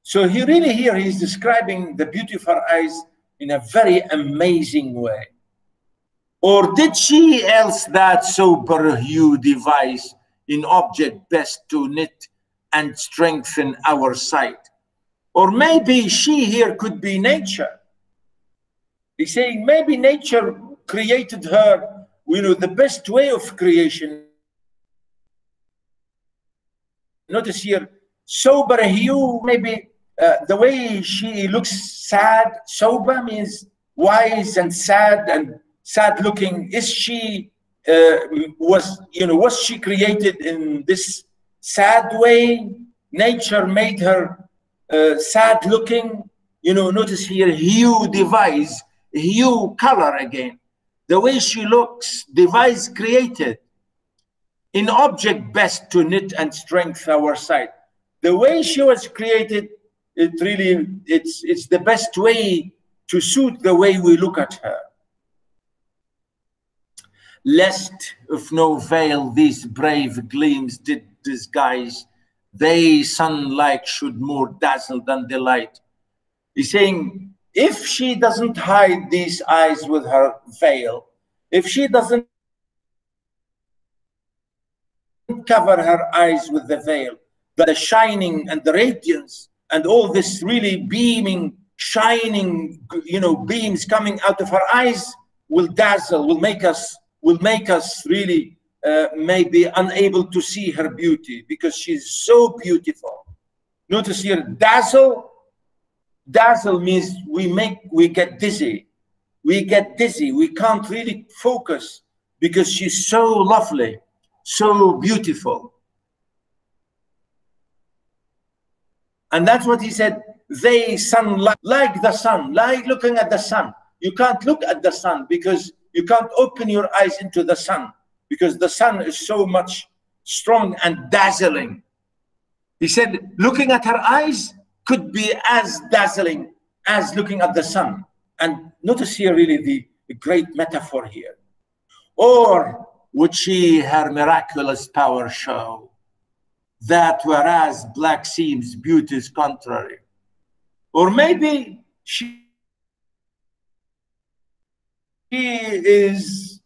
So he really here, he's describing the beauty of her eyes in a very amazing way. Or did she else that sober hue devise in object best to knit and strengthen our sight. Or maybe she here could be nature. He's saying maybe nature created her, the best way of creation. Notice here, sober hue, maybe the way she looks sad. Sober means wise and sad looking. Is she, was she created in this sad way? Nature made her sad looking. Notice here, hue, device, hue, color again. The way she looks, device created. In object best to knit and strengthen our sight. The way she was created, it's the best way to suit the way we look at her. Lest of no veil these brave gleams did disguise, they sun-like should more dazzle than delight. He's saying, if she doesn't hide these eyes with her veil, if she doesn't cover her eyes with the veil, the shining and the radiance and all this really beaming, shining, beams coming out of her eyes will dazzle, will make us really maybe unable to see her beauty because she's so beautiful. Notice here, dazzle. Dazzle means we get dizzy. We get dizzy. We can't really focus because she's so lovely, so beautiful. And that's what he said. They sun like the sun, like looking at the sun. You can't look at the sun because you can't open your eyes into the sun because the sun is so much strong and dazzling. He said, looking at her eyes could be as dazzling as looking at the sun. And notice here really the great metaphor here. Or would she her miraculous power show, that whereas black seems beauty's contrary? Or maybe she is,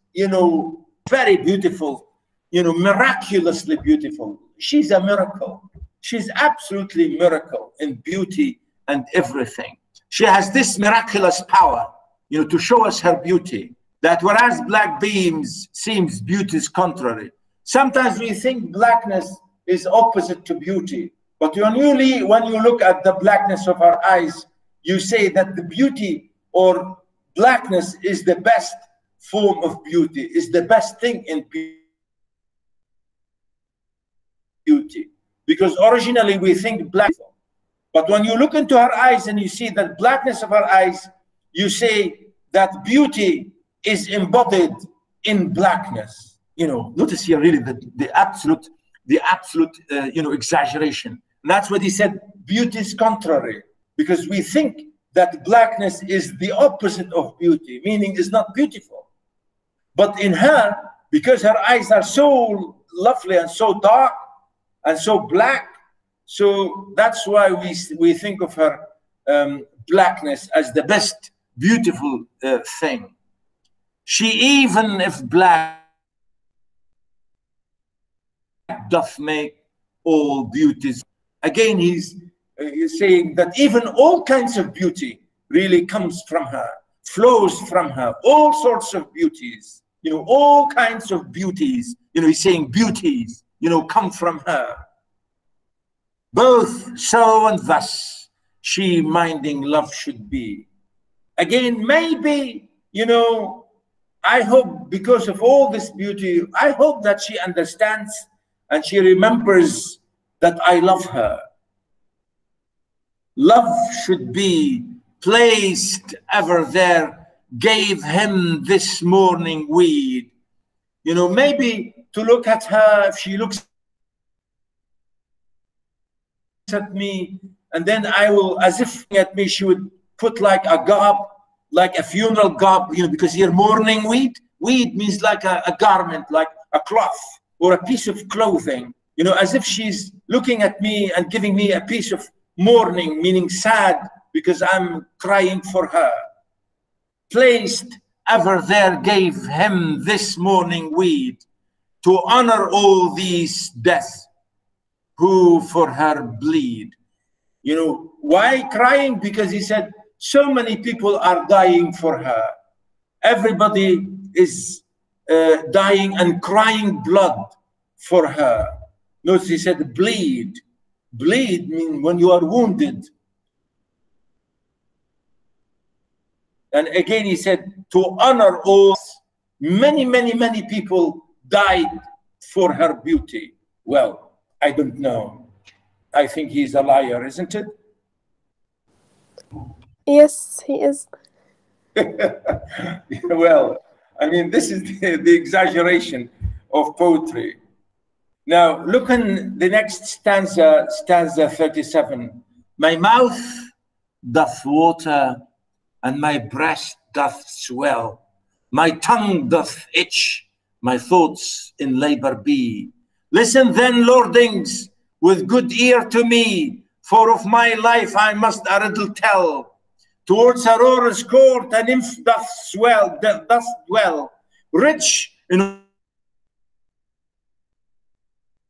very beautiful, miraculously beautiful. She's a miracle. She's absolutely miracle in beauty and everything. She has this miraculous power, to show us her beauty, that whereas black beams seems beauty's contrary. Sometimes we think blackness is opposite to beauty, but when you look at the blackness of her eyes, you say that the beauty or blackness is the best form of beauty, is the best thing in beauty. Because originally we think black, but when you look into her eyes and you see the blackness of her eyes, you say that beauty is embodied in blackness. Notice here really the absolute exaggeration. And that's what he said, beauty is contrary, because we think that blackness is the opposite of beauty, meaning it's not beautiful. But in her, because her eyes are so lovely and so dark and so black, so that's why we think of her blackness as the best beautiful thing. She, even if black, doth make all beauties. Again, he's saying that even all kinds of beauty really comes from her, flows from her, all sorts of beauties, all kinds of beauties, he's saying beauties, come from her. Both so and thus she minding love should be. Again, maybe, I hope because of all this beauty, I hope that she understands and she remembers that I love her. Love should be placed ever there, gave him this morning weed. Maybe to look at her, if she looks at me, and then I will, as if at me, she would put like a garb, like a funeral garb, because here mourning weed means like a garment, like a cloth or a piece of clothing, as if she's looking at me and giving me a piece of mourning, meaning sad, because I'm crying for her. Placed ever there, gave him this morning weed to honor all these deaths, who for her bleed. You know, why crying? Because he said, so many people are dying for her. Everybody is dying and crying blood for her. Notice he said bleed. Bleed means when you are wounded. And again he said to honor all. Many people died for her beauty. Well, I don't know. I think he's a liar, isn't it? Yes, he is. Well, I mean, this is the exaggeration of poetry. Now, look in the next stanza, stanza 37. My mouth doth water, and my breast doth swell. My tongue doth itch, my thoughts in labor be. Listen then, lordings, with good ear to me, for of my life I must a riddle tell. Towards Aurora's court a nymph doth dwell, rich in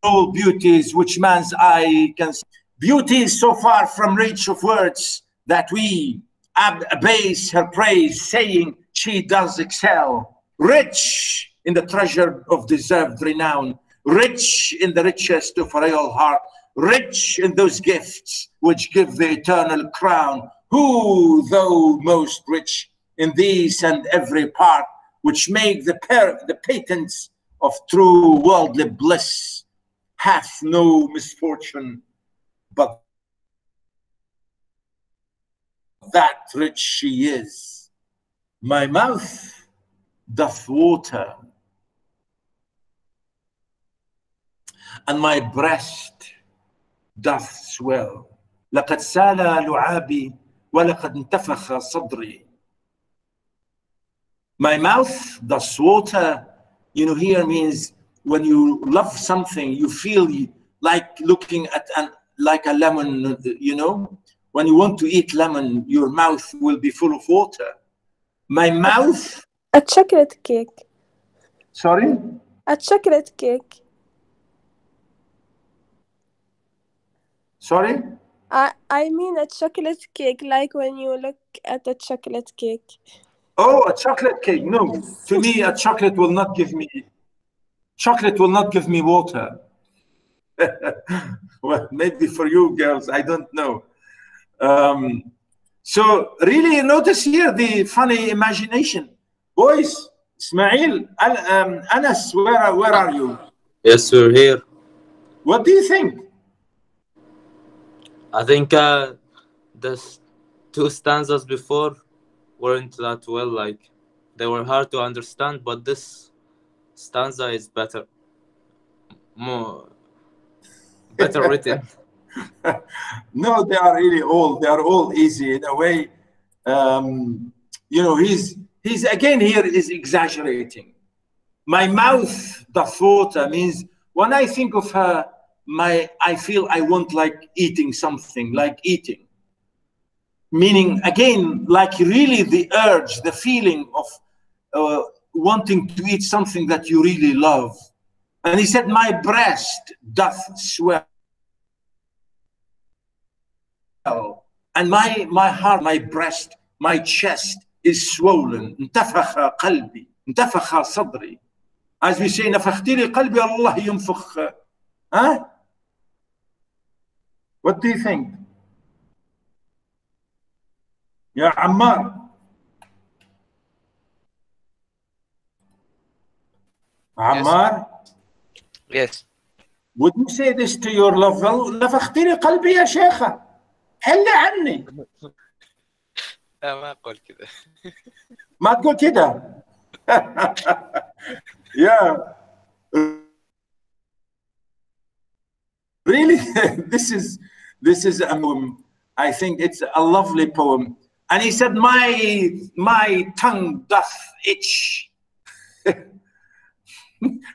all beauties which man's eye can see. Beauties so far from reach of words that we abase her praise, saying she does excel. Rich in the treasure of deserved renown, rich in the richest of royal heart, rich in those gifts which give the eternal crown. Who, though most rich in these and every part, which make the patents of true worldly bliss, hath no misfortune, but that rich she is. My mouth doth water, and my breast doth swell. لقد سال لعابي ولقد انتفخ صدري. My mouth does water, you know, here means when you love something, you feel like looking at like a lemon, you know. When you want to eat lemon, your mouth will be full of water. My mouth... A chocolate cake. Sorry? A chocolate cake. Sorry? I mean a chocolate cake, like when you look at a chocolate cake. Oh, a chocolate cake. No, Yes. to me, a chocolate will not give me water. Well, maybe for you girls, I don't know. So really notice here the funny imagination. Boys, Ismail, Anas, where are you? Yes, we're here. What do you think? I think the two stanzas before weren't that well, like they were hard to understand, but this stanza is better, better written. No, they are all easy in a way. You know, he's again here is exaggerating. My mouth doth water means when I think of her, I feel I want like eating something, like eating. Meaning again, like really the urge, the feeling of wanting to eat something that you really love. And he said, my breast doth swell. And my heart, my breast, my chest is swollen. انتفخ قلبي, انتفخ صدري. As we say, نفختي لي قلبي, Allah ينفخ. Huh? What do you think? يا عمار. عمار? Yes. Would you say this to your love? نفختي لي قلبي يا شيخة. حل عني. لا ما أقول كذا. ما تقول كده. Yeah. Really, this is a poem. I think it's a lovely poem. And he said, my tongue doth itch.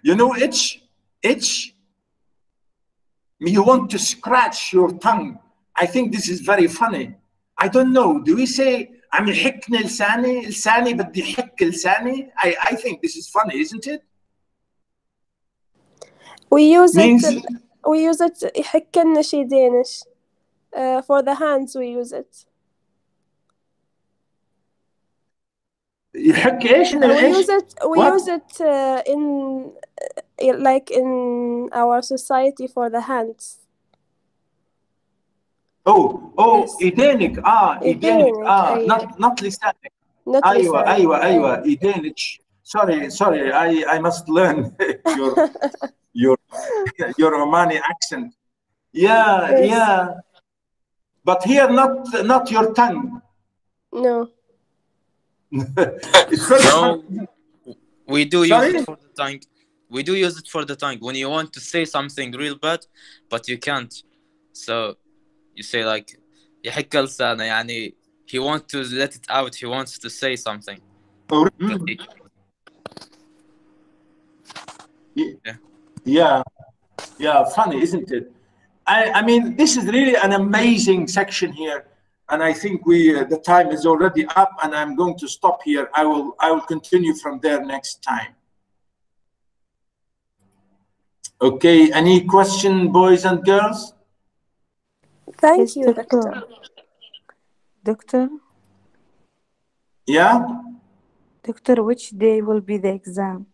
You know, itch. You want to scratch your tongue. I think this is very funny. I don't know. Do we say عم يحكني لساني بدي حك لساني? I think this is funny, isn't it? We use Means, it we use it يحك لنا شي Danish. For the hands we use it. يحك ايش؟ We use it. We What? use it in like in our society for the hands. Oh, Yes. إيدينك. إيدينك. أيوة. not لسانك. Not أيوة لسانك. أيوة إيدينك. Sorry, I must learn your Omani accent. Yeah, Yes. yeah. But here, not your tongue. No. It's very No, funny. we do use Sorry? it for the tongue. We do use it for the tongue when you want to say something real bad, but you can't. So you say like يحك لسانه يعني he wants to let it out. He wants to say something. Oh, But yeah, funny, isn't it? I mean, this is really an amazing section here, and I think the time is already up, and I'm going to stop here. I will continue from there next time. Okay, any question, boys and girls? Thank Yes, you, doctor. Doctor. Doctor, Yeah? Doctor, which day will be the exam?